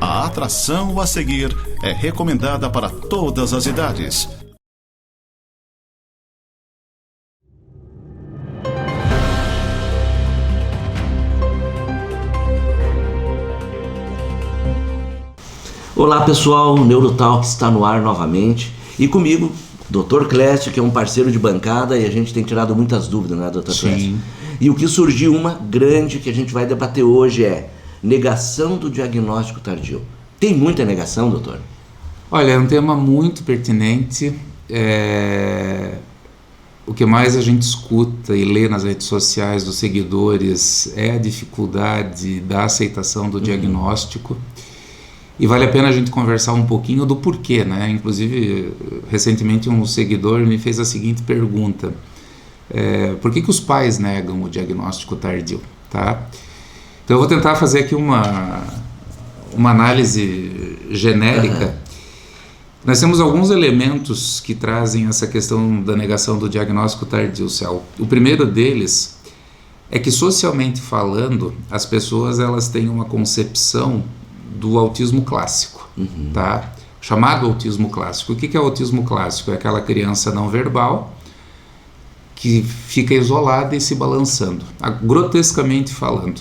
A atração a seguir é recomendada para todas as idades. Olá pessoal, o Neurotalk está no ar novamente e comigo, Dr. Clécio, que é um parceiro de bancada e a gente tem tirado muitas dúvidas, né, Dr. Clécio? E o que surgiu uma grande que a gente vai debater hoje é negação do diagnóstico tardio. Tem muita negação, doutor? Olha, é um tema muito pertinente. O que mais a gente escuta e lê nas redes sociais dos seguidores é a dificuldade da aceitação do diagnóstico. E vale a pena a gente conversar um pouquinho do porquê, né? Inclusive, recentemente um seguidor me fez a seguinte pergunta: por que os pais negam o diagnóstico tardio? Tá? Então eu vou tentar fazer aqui uma análise genérica. Nós temos alguns elementos que trazem essa questão da negação do diagnóstico tardio, Céu. O primeiro deles é que, socialmente falando, as pessoas elas têm uma concepção do autismo clássico, tá? Chamado autismo clássico. O que é o autismo clássico? É aquela criança não verbal que fica isolada e se balançando, grotescamente falando,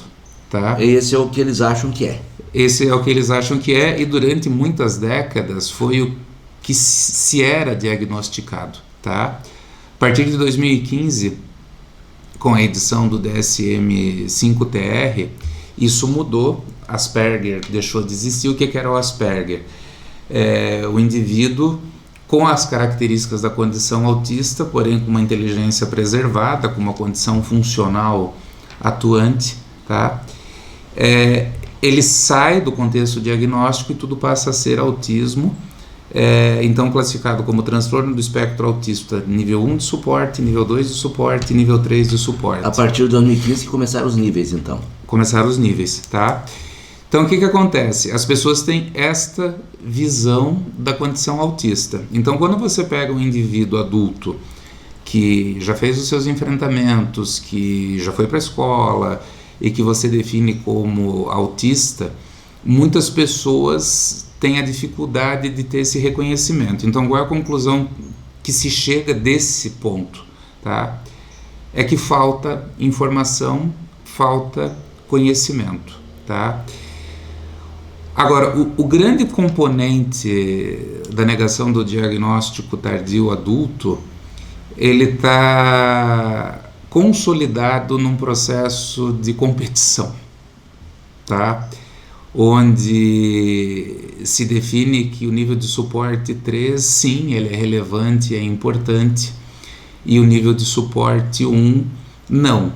tá? Esse é o que eles acham que é. Esse é o que eles acham que é, e durante muitas décadas foi o que se era diagnosticado, tá? A partir de 2015, com a edição do DSM-5-TR, isso mudou. Asperger deixou de existir. O que era o Asperger? O indivíduo com as características da condição autista, porém com uma inteligência preservada, com uma condição funcional atuante, tá? Ele sai do contexto diagnóstico e tudo passa a ser autismo, então classificado como transtorno do espectro autista nível 1 de suporte, nível 2 de suporte, nível 3 de suporte. A partir de 2015 que começaram os níveis, então. Começaram os níveis, tá? Então o que acontece? As pessoas têm esta visão da condição autista. Então quando você pega um indivíduo adulto que já fez os seus enfrentamentos, que já foi para a escola e que você define como autista, muitas pessoas têm a dificuldade de ter esse reconhecimento. Então qual é a conclusão que se chega desse ponto? Tá? É que falta informação, falta conhecimento. Tá? Agora, o grande componente da negação do diagnóstico tardio adulto, ele está consolidado num processo de competição, tá? Onde se define que o nível de suporte 3, sim, ele é relevante, é importante, e o nível de suporte 1, não.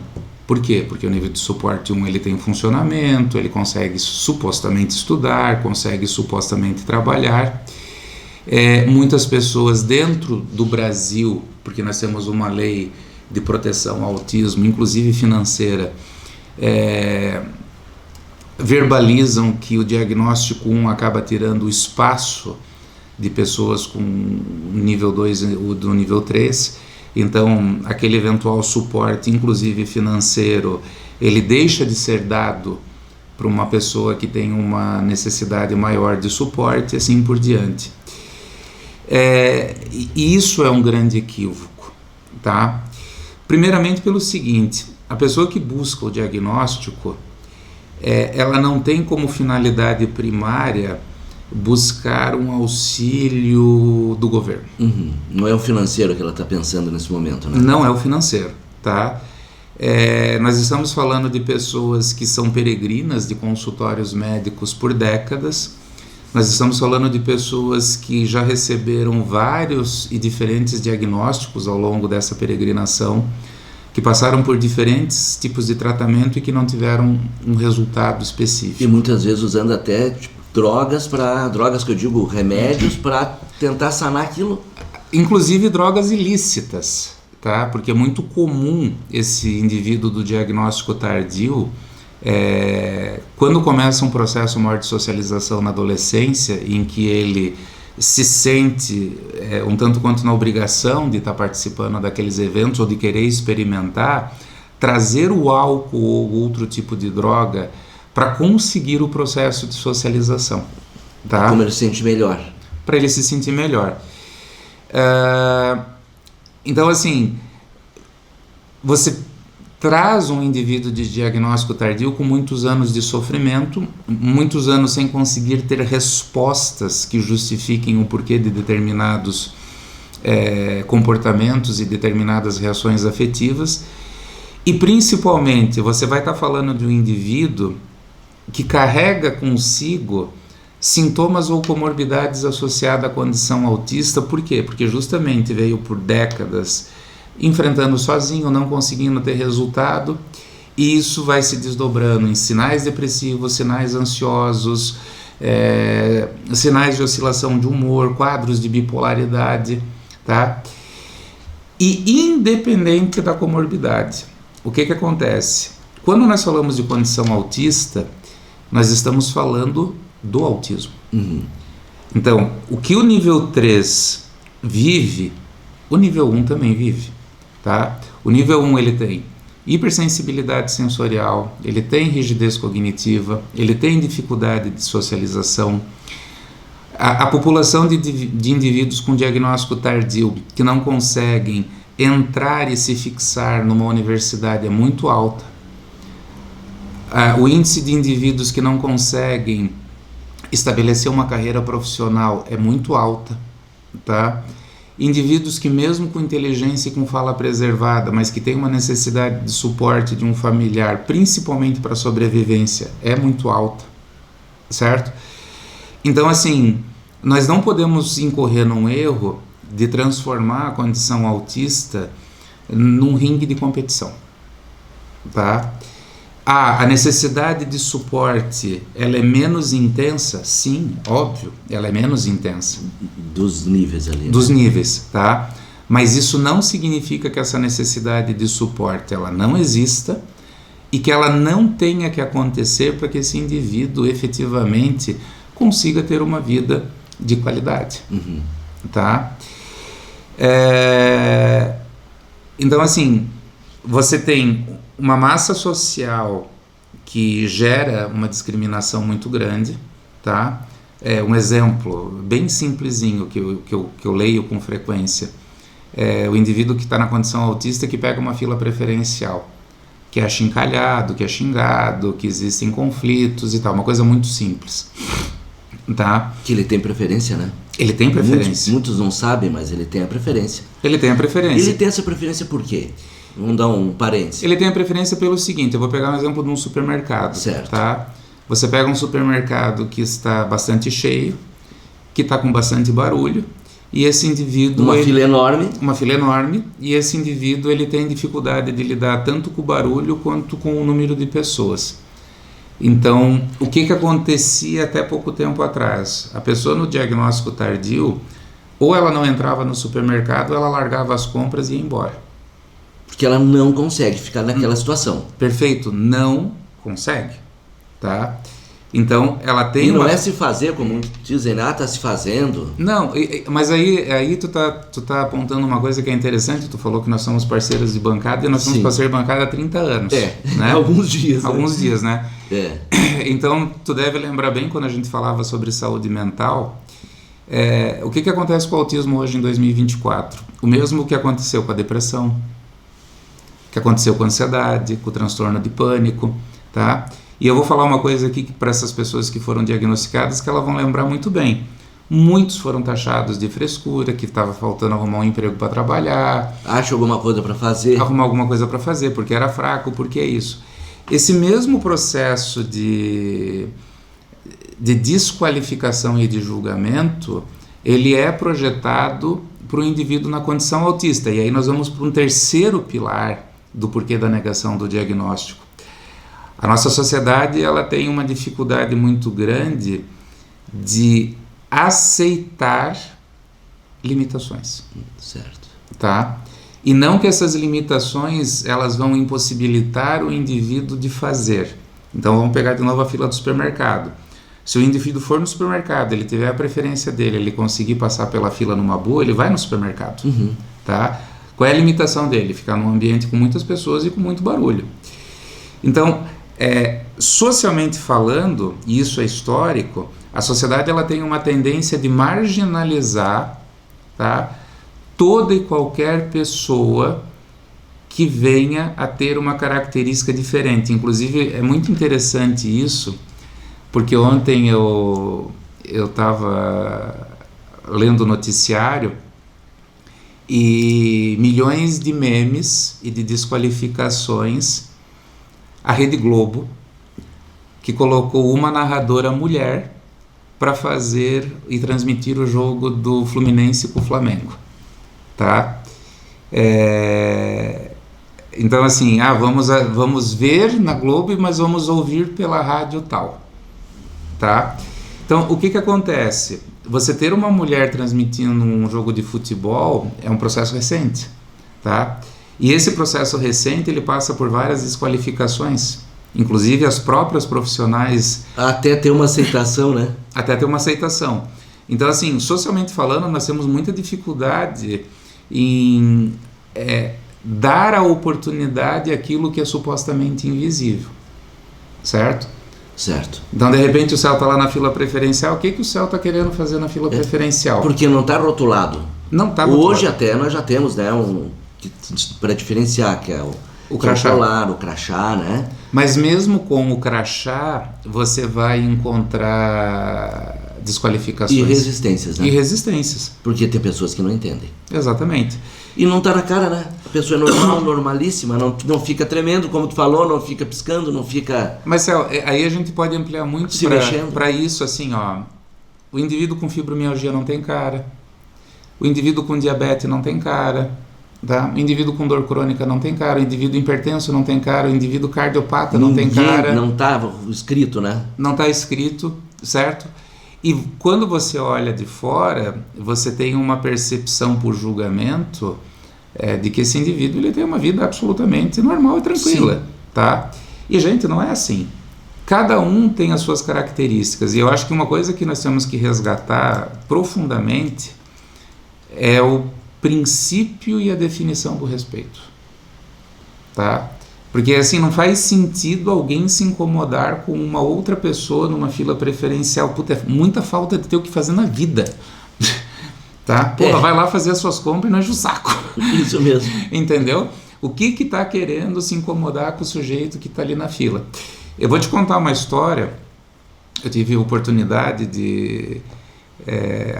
Por quê? Porque o nível de suporte 1 ele tem funcionamento, ele consegue supostamente estudar, consegue supostamente trabalhar. Muitas pessoas dentro do Brasil, porque nós temos uma lei de proteção ao autismo, inclusive financeira, verbalizam que o diagnóstico 1 acaba tirando o espaço de pessoas com nível 2 ou do nível 3. Então, aquele eventual suporte, inclusive financeiro, ele deixa de ser dado para uma pessoa que tem uma necessidade maior de suporte e assim por diante. E isso é um grande equívoco, tá? Primeiramente pelo seguinte: a pessoa que busca o diagnóstico, ela não tem como finalidade primária buscar um auxílio do governo. Não é o financeiro que ela está pensando nesse momento, né? Não é o financeiro, tá? Nós estamos falando de pessoas que são peregrinas de consultórios médicos por décadas. Nós estamos falando de pessoas que já receberam vários e diferentes diagnósticos ao longo dessa peregrinação, que passaram por diferentes tipos de tratamento e que não tiveram um resultado específico. E muitas vezes usando até drogas que eu digo remédios para tentar sanar aquilo. Inclusive drogas ilícitas, tá? Porque é muito comum esse indivíduo do diagnóstico tardio, quando começa um processo maior de socialização na adolescência, em que ele se sente um tanto quanto na obrigação de estar participando daqueles eventos ou de querer experimentar, trazer o álcool ou outro tipo de droga para conseguir o processo de socialização. Tá? Como ele se sente melhor. Para ele se sentir melhor. Então, assim, você traz um indivíduo de diagnóstico tardio com muitos anos de sofrimento, muitos anos sem conseguir ter respostas que justifiquem o porquê de determinados comportamentos e determinadas reações afetivas, e principalmente você vai estar falando de um indivíduo que carrega consigo sintomas ou comorbidades associadas à condição autista. Por quê? Porque justamente veio por décadas enfrentando sozinho, não conseguindo ter resultado, e isso vai se desdobrando em sinais depressivos, sinais ansiosos, sinais de oscilação de humor, quadros de bipolaridade, tá? E independente da comorbidade, o que acontece? Quando nós falamos de condição autista, nós estamos falando do autismo. Então, o que o nível 3 vive, o nível 1 também vive. Tá? O nível 1 ele tem hipersensibilidade sensorial, ele tem rigidez cognitiva, ele tem dificuldade de socialização. A população de indivíduos com diagnóstico tardio que não conseguem entrar e se fixar numa universidade é muito alta. O índice de indivíduos que não conseguem estabelecer uma carreira profissional é muito alta, tá? Indivíduos que mesmo com inteligência e com fala preservada, mas que têm uma necessidade de suporte de um familiar, principalmente para a sobrevivência, é muito alta, certo? Então, assim, nós não podemos incorrer num erro de transformar a condição autista num ringue de competição, tá? A necessidade de suporte, ela é menos intensa? Sim, óbvio, ela é menos intensa. Dos níveis ali. Dos níveis, tá? Mas isso não significa que essa necessidade de suporte, ela não exista e que ela não tenha que acontecer para que esse indivíduo efetivamente consiga ter uma vida de qualidade, tá? Então, assim, você tem uma massa social que gera uma discriminação muito grande, tá? Um exemplo bem simplesinho que eu leio com frequência é o indivíduo que está na condição autista que pega uma fila preferencial, que é achincalhado, que é xingado, que existem conflitos e tal, uma coisa muito simples, tá? Que ele tem preferência, né? Ele tem preferência. Muitos não sabem, mas ele tem a preferência. Ele tem a preferência. Ele tem essa preferência por quê? Vamos dar um parênteses. Ele tem a preferência pelo seguinte, eu vou pegar um exemplo de um supermercado. Certo. Tá? Você pega um supermercado que está bastante cheio, que está com bastante barulho, e esse indivíduo... Uma fila enorme, e esse indivíduo ele tem dificuldade de lidar tanto com o barulho quanto com o número de pessoas. Então, o que acontecia até pouco tempo atrás? A pessoa no diagnóstico tardio, ou ela não entrava no supermercado, ou ela largava as compras e ia embora. Porque ela não consegue ficar naquela situação. Perfeito, não consegue, tá? Então, ela tem... E não é se fazer, como dizem, tá se fazendo. Não, mas aí tu tá apontando uma coisa que é interessante, tu falou que nós somos parceiros de bancada, e nós somos parceiros de bancada há 30 anos. Né? Alguns dias. Alguns dias, né? Então, tu deve lembrar bem quando a gente falava sobre saúde mental, o que acontece com o autismo hoje em 2024? O mesmo que aconteceu com a depressão, que aconteceu com a ansiedade, com o transtorno de pânico, tá? E eu vou falar uma coisa aqui para essas pessoas que foram diagnosticadas que elas vão lembrar muito bem. Muitos foram taxados de frescura, que estava faltando arrumar um emprego para trabalhar. Acha alguma coisa para fazer. Arrumar alguma coisa para fazer, porque era fraco, porque é isso. Esse mesmo processo de desqualificação e de julgamento, ele é projetado para o indivíduo na condição autista. E aí nós vamos para um terceiro pilar do porquê da negação do diagnóstico. A nossa sociedade ela tem uma dificuldade muito grande de aceitar limitações. Certo. Tá? E não que essas limitações elas vão impossibilitar o indivíduo de fazer. Então vamos pegar de novo a fila do supermercado. Se o indivíduo for no supermercado, ele tiver a preferência dele, ele conseguir passar pela fila numa boa, ele vai no supermercado. Tá? Qual é a limitação dele? Ficar num ambiente com muitas pessoas e com muito barulho. Então, socialmente falando, e isso é histórico, a sociedade ela tem uma tendência de marginalizar, tá, toda e qualquer pessoa que venha a ter uma característica diferente. Inclusive, é muito interessante isso, porque ontem eu estava lendo o noticiário e milhões de memes e de desqualificações. A Rede Globo, que colocou uma narradora mulher para fazer e transmitir o jogo do Fluminense com o Flamengo, tá? Então assim, vamos ver na Globo, mas vamos ouvir pela rádio tal, tá? Então o que acontece? Você ter uma mulher transmitindo um jogo de futebol é um processo recente, tá? E esse processo recente ele passa por várias desqualificações, inclusive as próprias profissionais... Até ter uma aceitação, né? Até ter uma aceitação. Então, assim, socialmente falando, nós temos muita dificuldade em dar a oportunidade àquilo que é supostamente invisível, certo? Certo. Então, de repente, o céu está lá na fila preferencial. O que o céu está querendo fazer na fila preferencial? Porque não está rotulado. Não está rotulado. Hoje até nós já temos, né, para diferenciar, que é o crachá. O crachá, né? Mas mesmo com o crachá, você vai encontrar desqualificações. E resistências, né? E resistências. Porque tem pessoas que não entendem. Exatamente. E não tá na cara, né? A pessoa é normal, normalíssima, não fica tremendo, como tu falou, não fica piscando, não fica... Mas, Céu, aí a gente pode ampliar muito para isso, assim, ó. O indivíduo com fibromialgia não tem cara. O indivíduo com diabetes não tem cara. Tá? O indivíduo com dor crônica não tem cara. O indivíduo hipertenso não tem cara. O indivíduo cardiopata não tem cara. Não tá escrito, né? Não tá escrito, certo? E quando você olha de fora, você tem uma percepção por julgamento de que esse indivíduo ele tem uma vida absolutamente normal e tranquila. Sim. Tá? E, gente, não é assim. Cada um tem as suas características. E eu acho que uma coisa que nós temos que resgatar profundamente é o princípio e a definição do respeito. Tá? Porque assim, não faz sentido alguém se incomodar com uma outra pessoa numa fila preferencial. Puta, é muita falta de ter o que fazer na vida. Tá? Porra, vai lá fazer as suas compras e não enche o saco. Isso mesmo. Entendeu? O que está querendo se incomodar com o sujeito que está ali na fila? Eu vou te contar uma história. Eu tive a oportunidade de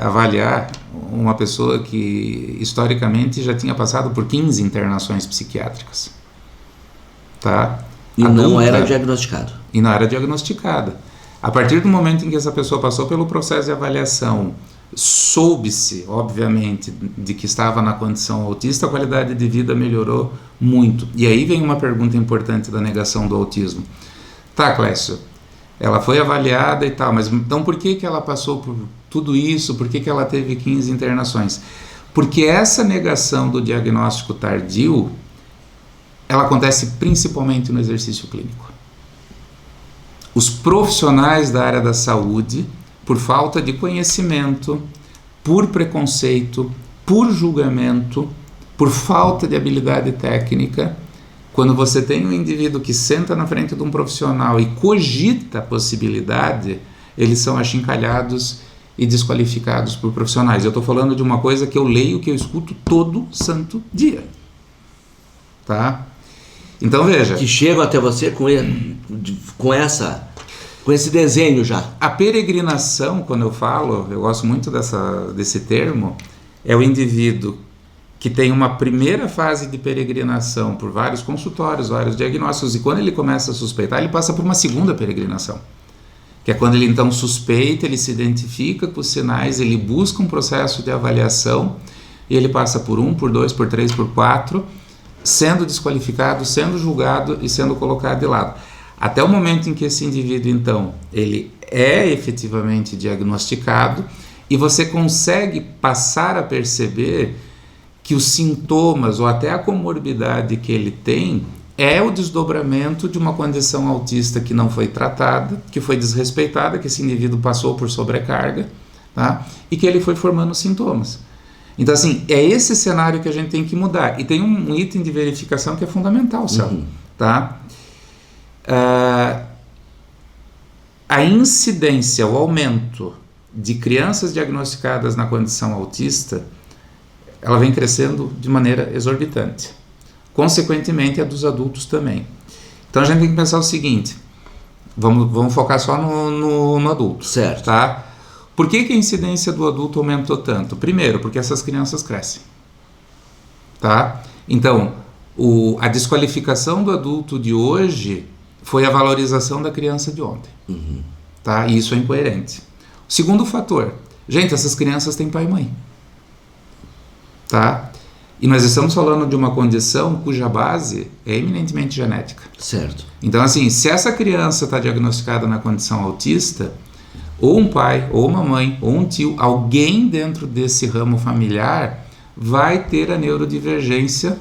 avaliar uma pessoa que historicamente já tinha passado por 15 internações psiquiátricas. Tá? E não era diagnosticado. E não era diagnosticada. A partir do momento em que essa pessoa passou pelo processo de avaliação, soube-se, obviamente, de que estava na condição autista, a qualidade de vida melhorou muito. E aí vem uma pergunta importante da negação do autismo. Tá, Clécio, ela foi avaliada e tal, mas então por que ela passou por tudo isso? Por que ela teve 15 internações? Porque essa negação do diagnóstico tardio, ela acontece principalmente no exercício clínico. Os profissionais da área da saúde, por falta de conhecimento, por preconceito, por julgamento, por falta de habilidade técnica, quando você tem um indivíduo que senta na frente de um profissional e cogita a possibilidade, eles são achincalhados e desqualificados por profissionais. Eu estou falando de uma coisa que eu leio, que eu escuto todo santo dia. Tá? Então veja. Que chegam até você com esse desenho já. A peregrinação, quando eu falo, eu gosto muito desse termo, é o indivíduo que tem uma primeira fase de peregrinação por vários consultórios, vários diagnósticos, e quando ele começa a suspeitar, ele passa por uma segunda peregrinação, que é quando ele então suspeita, ele se identifica com os sinais, ele busca um processo de avaliação, e ele passa por 1, por 2, por 3, por 4, sendo desqualificado, sendo julgado e sendo colocado de lado. Até o momento em que esse indivíduo, então, ele é efetivamente diagnosticado e você consegue passar a perceber que os sintomas ou até a comorbidade que ele tem é o desdobramento de uma condição autista que não foi tratada, que foi desrespeitada, que esse indivíduo passou por sobrecarga, tá? E que ele foi formando sintomas. Então, assim, é esse cenário que a gente tem que mudar. E tem um item de verificação que é fundamental, Céu, tá? a incidência, o aumento de crianças diagnosticadas na condição autista, ela vem crescendo de maneira exorbitante. Consequentemente, a dos adultos também. Então a gente tem que pensar o seguinte, vamos focar só no adulto. Certo. Tá? Por que a incidência do adulto aumentou tanto? Primeiro, porque essas crianças crescem. Tá? Então, a desqualificação do adulto de hoje foi a valorização da criança de ontem. Uhum. Tá? E isso é incoerente. O segundo fator, gente, essas crianças têm pai e mãe. Tá? E nós estamos falando de uma condição cuja base é eminentemente genética. Certo. Então, assim, se essa criança está diagnosticada na condição autista, ou um pai, ou uma mãe, ou um tio, alguém dentro desse ramo familiar vai ter a neurodivergência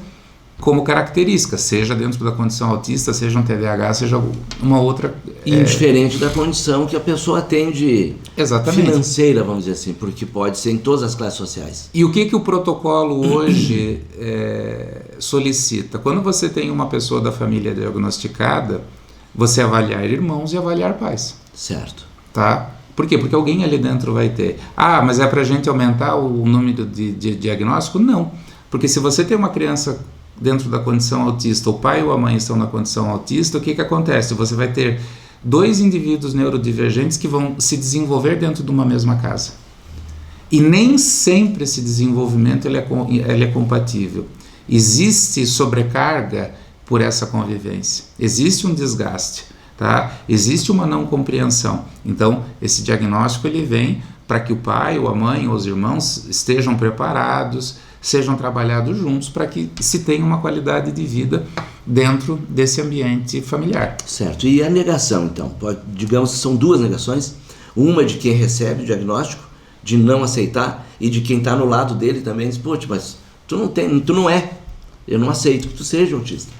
como característica, seja dentro da condição autista, seja um TDAH, seja uma outra... Indiferente da condição que a pessoa tem de Exatamente. financeira, vamos dizer assim, porque pode ser em todas as classes sociais. E o que o protocolo hoje solicita? Quando você tem uma pessoa da família diagnosticada, você avaliar irmãos e avaliar pais. Certo. Tá? Por quê? Porque alguém ali dentro vai ter. Ah, mas é pra gente aumentar o número de diagnóstico? Não. Porque se você tem uma criança dentro da condição autista, o pai ou a mãe estão na condição autista, o que acontece? Você vai ter 2 indivíduos neurodivergentes que vão se desenvolver dentro de uma mesma casa. E nem sempre esse desenvolvimento ele é compatível. Existe sobrecarga por essa convivência. Existe um desgaste. Tá? Existe uma não compreensão. Então, esse diagnóstico ele vem para que o pai, ou a mãe, ou os irmãos estejam preparados, sejam trabalhados juntos para que se tenha uma qualidade de vida dentro desse ambiente familiar. Certo. E a negação, então? Digamos que são 2 negações. Uma de quem recebe o diagnóstico, de não aceitar, e de quem está no lado dele também diz, putz, mas tu não é. Eu não aceito que tu seja autista.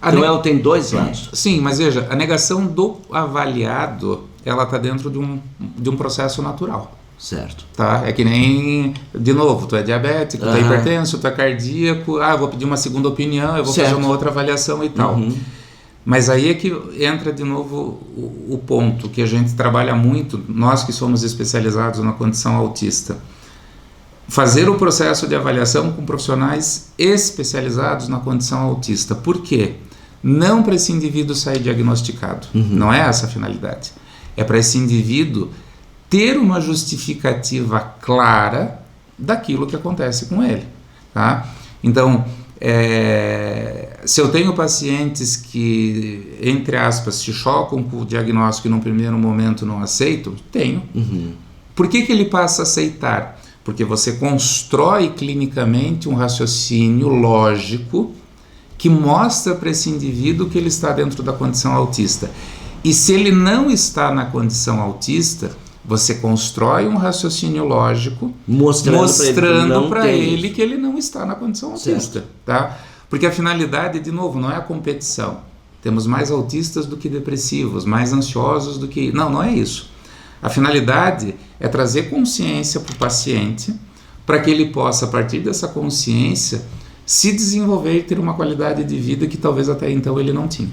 Então tem 2 lados. Sim, mas veja, a negação do avaliado, ela está dentro de um processo natural. Certo. Tá? É que nem, de novo, tu é diabético, tu é hipertenso, tu é cardíaco, eu vou pedir uma segunda opinião, eu vou fazer uma outra avaliação e tal. Uhum. Mas aí é que entra de novo o ponto que a gente trabalha muito, nós que somos especializados na condição autista. Fazer o processo de avaliação com profissionais especializados na condição autista. Por quê? Não para esse indivíduo sair diagnosticado. Uhum. Não é essa a finalidade. É para esse indivíduo ter uma justificativa clara daquilo que acontece com ele. Tá? Então, se eu tenho pacientes que, entre aspas, se chocam com o diagnóstico e num primeiro momento não aceitam, tenho. Uhum. Por que ele passa a aceitar? Porque você constrói clinicamente um raciocínio lógico que mostra para esse indivíduo que ele está dentro da condição autista. E se ele não está na condição autista, você constrói um raciocínio lógico mostrando para ele que ele não está na condição autista. Tá? Porque a finalidade, de novo, não é a competição. Temos mais autistas do que depressivos, mais ansiosos do que... Não é isso. A finalidade é trazer consciência para o paciente, para que ele possa, a partir dessa consciência, se desenvolver e ter uma qualidade de vida que talvez até então ele não tinha.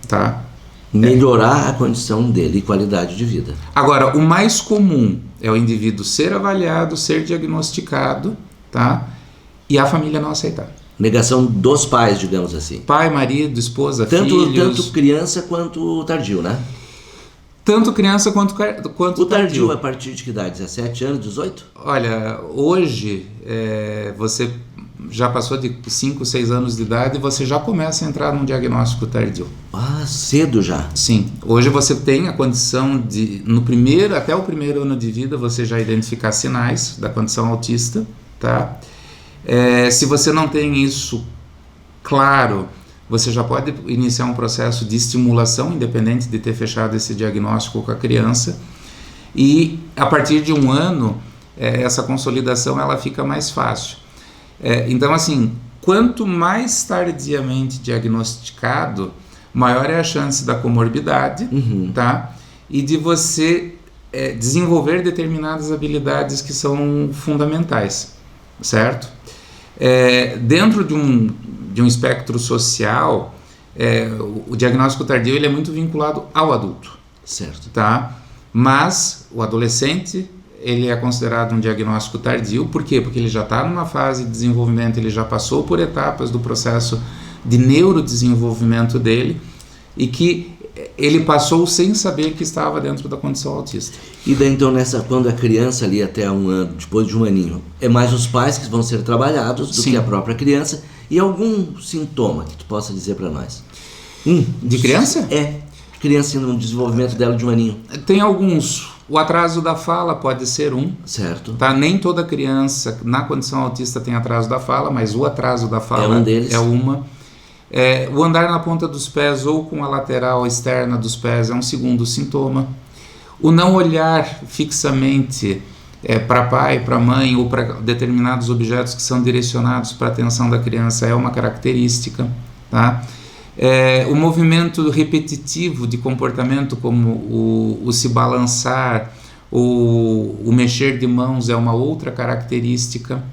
Tá? Melhorar a condição dele e qualidade de vida. Agora, o mais comum é o indivíduo ser avaliado, ser diagnosticado, tá? E a família não aceitar. Negação dos pais, digamos assim. Pai, marido, esposa, filhos... Tanto criança quanto tardio, né? Tanto criança quanto o tardio a partir de que idade? 17 anos, 18? Olha, hoje você já passou de 5, 6 anos de idade e você já começa a entrar num diagnóstico tardio. Ah, cedo já. Sim. Hoje você tem a condição de, até o primeiro ano de vida, você já identificar sinais da condição autista, tá? Se você não tem isso claro, você já pode iniciar um processo de estimulação, independente de ter fechado esse diagnóstico com a criança. E a partir de 1 ano, essa consolidação ela fica mais fácil. Então, assim, quanto mais tardiamente diagnosticado, maior é a chance da comorbidade, tá? E de você desenvolver determinadas habilidades que são fundamentais, certo? Dentro de um espectro social, o diagnóstico tardio ele é muito vinculado ao adulto, Certo. Tá? Mas o adolescente, ele é considerado um diagnóstico tardio. Por quê? Porque ele já está numa fase de desenvolvimento, ele já passou por etapas do processo de neurodesenvolvimento dele e que ele passou sem saber que estava dentro da condição autista. E daí então quando a criança ali até 1 ano, depois de 1 aninho, é mais os pais que vão ser trabalhados do Sim. que a própria criança. E algum sintoma que tu possa dizer para nós? De criança? Criança no desenvolvimento dela de 1 aninho. Tem alguns. O atraso da fala pode ser um. Certo. Tá? Nem toda criança na condição autista tem atraso da fala, mas o atraso da fala é um deles. É uma. O andar na ponta dos pés ou com a lateral externa dos pés é um segundo sintoma. O não olhar fixamente para pai, para mãe ou para determinados objetos que são direcionados para a atenção da criança é uma característica. Tá? O movimento repetitivo de comportamento, como o se balançar ou o mexer de mãos, é uma outra característica.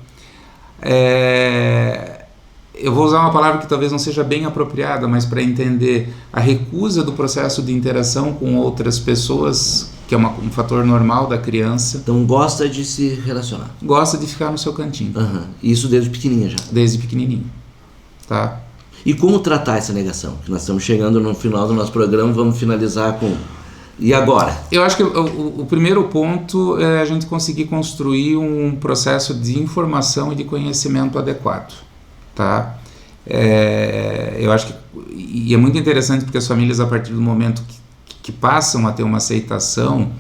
Eu vou usar uma palavra que talvez não seja bem apropriada, mas para entender, a recusa do processo de interação com outras pessoas, que é um fator normal da criança. Então gosta de se relacionar. Gosta de ficar no seu cantinho. Isso desde pequenininha já. Desde pequenininho. Tá? E como tratar essa negação? Que nós estamos chegando no final do nosso programa, vamos finalizar com... E agora? Eu acho que o primeiro ponto é a gente conseguir construir um processo de informação e de conhecimento adequado. Tá? Eu acho que... E é muito interessante porque as famílias, a partir do momento que passam a ter uma aceitação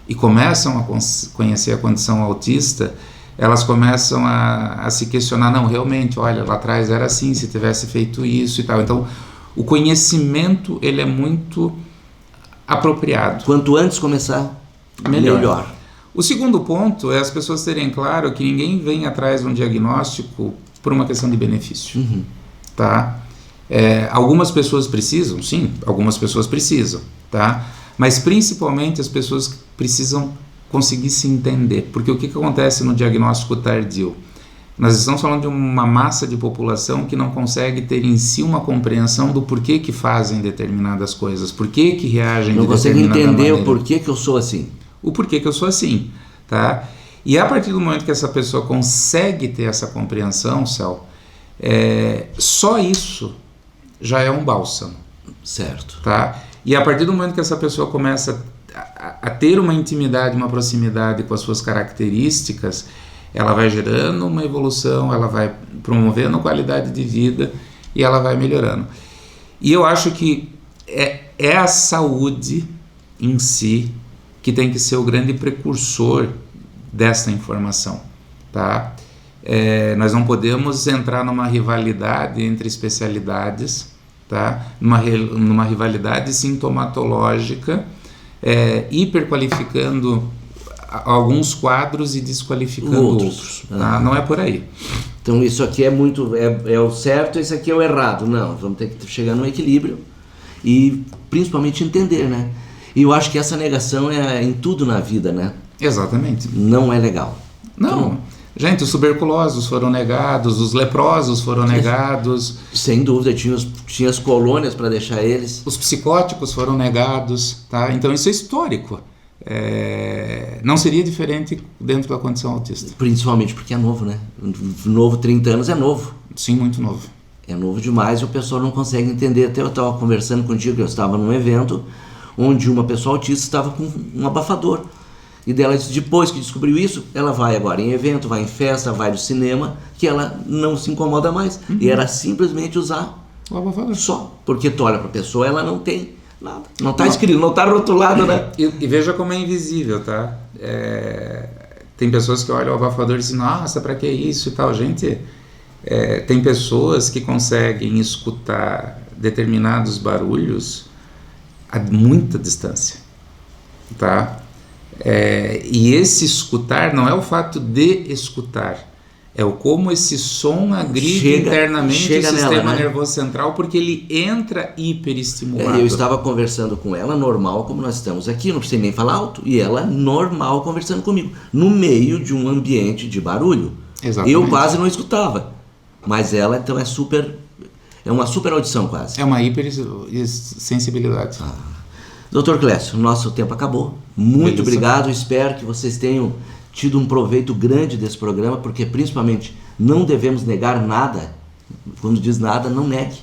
e começam a conhecer a condição autista, elas começam a se questionar, não, realmente, olha, lá atrás era assim, se tivesse feito isso e tal. Então, o conhecimento, ele é muito apropriado. Quanto antes começar, melhor. O segundo ponto é as pessoas terem claro que ninguém vem atrás de um diagnóstico por uma questão de benefício. Tá? Algumas pessoas precisam, sim, algumas pessoas precisam, tá? Mas principalmente as pessoas precisam conseguir se entender, porque o que acontece no diagnóstico tardio? Nós estamos falando de uma massa de população que não consegue ter em si uma compreensão do porquê que fazem determinadas coisas, porquê que reagem de determinada maneira. Não consegue entender o porquê que eu sou assim. O porquê que eu sou assim, tá? E a partir do momento que essa pessoa consegue ter essa compreensão, Céu, só isso já é um bálsamo. Certo. Tá? E a partir do momento que essa pessoa começa a ter uma intimidade, uma proximidade com as suas características, ela vai gerando uma evolução, ela vai promovendo qualidade de vida e ela vai melhorando. E eu acho que é a saúde em si que tem que ser o grande precursor dessa informação, tá? Nós não podemos entrar numa rivalidade entre especialidades, tá? Numa rivalidade sintomatológica, hiperqualificando alguns quadros e desqualificando outros. Tá? Não é por aí. Então isso aqui é muito o certo, esse aqui é o errado. Não, vamos ter que chegar num equilíbrio e principalmente entender, né? E eu acho que essa negação é em tudo na vida, né? Exatamente. Não é legal. Não. Então, gente, os tuberculosos foram negados, os leprosos foram negados. Sem dúvida, tinha as colônias para deixar eles. Os psicóticos foram negados, tá? Então isso é histórico. Não seria diferente dentro da condição autista. Principalmente porque é novo, né? Novo, 30 anos é novo. Sim, muito novo. É novo demais e o pessoal não consegue entender. Até eu estava conversando contigo, eu estava num evento onde uma pessoa autista estava com um abafador. E dela, depois que descobriu isso, ela vai agora em evento, vai em festa, vai no cinema, que ela não se incomoda mais. E era simplesmente usar o abafador. Só. Porque tu olha para a pessoa, ela não tem nada. Não está escrito, não está rotulado, né? E veja como é invisível, tá? Tem pessoas que olham o abafador e dizem, nossa, para que isso e tal. Gente, tem pessoas que conseguem escutar determinados barulhos a muita distância, tá? E esse escutar não é o fato de escutar, é o como esse som agride internamente o sistema nervoso central, porque ele entra hiperestimulado. Eu estava conversando com ela normal, como nós estamos aqui, não precisei nem falar alto, e ela normal conversando comigo, no meio de um ambiente de barulho. Exatamente. Eu quase não escutava, mas ela então é uma super audição quase. É uma hipersensibilidade. Dr. Clécio, nosso tempo acabou. Muito Beleza. obrigado. Espero que vocês tenham tido um proveito grande desse programa, porque principalmente não devemos negar nada. Quando diz nada, não negue.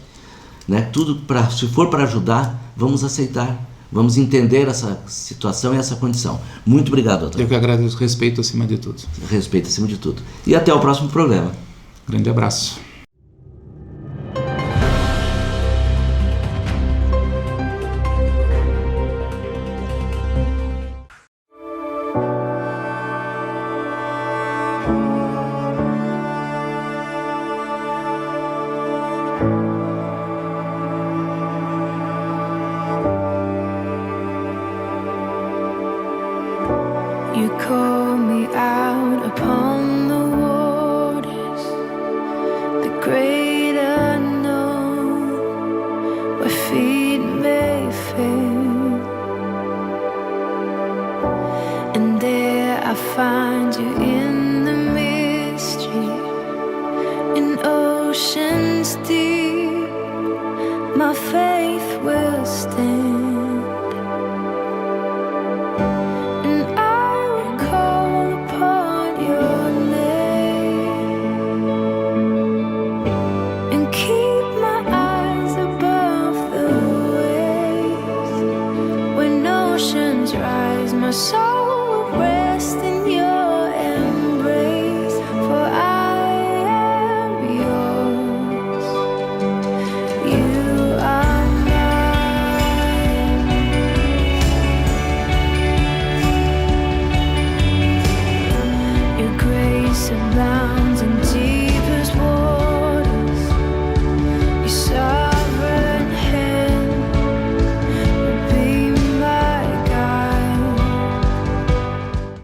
Né? Tudo se for para ajudar, vamos aceitar. Vamos entender essa situação e essa condição. Muito obrigado, doutor. Eu que agradeço. Respeito acima de tudo. Respeito acima de tudo. E até o próximo programa. Grande abraço. You call me out upon the waters, the great unknown, where feet may fail. And there I find you in the mystery, in oceans deep, my faith will stand. My soul will rest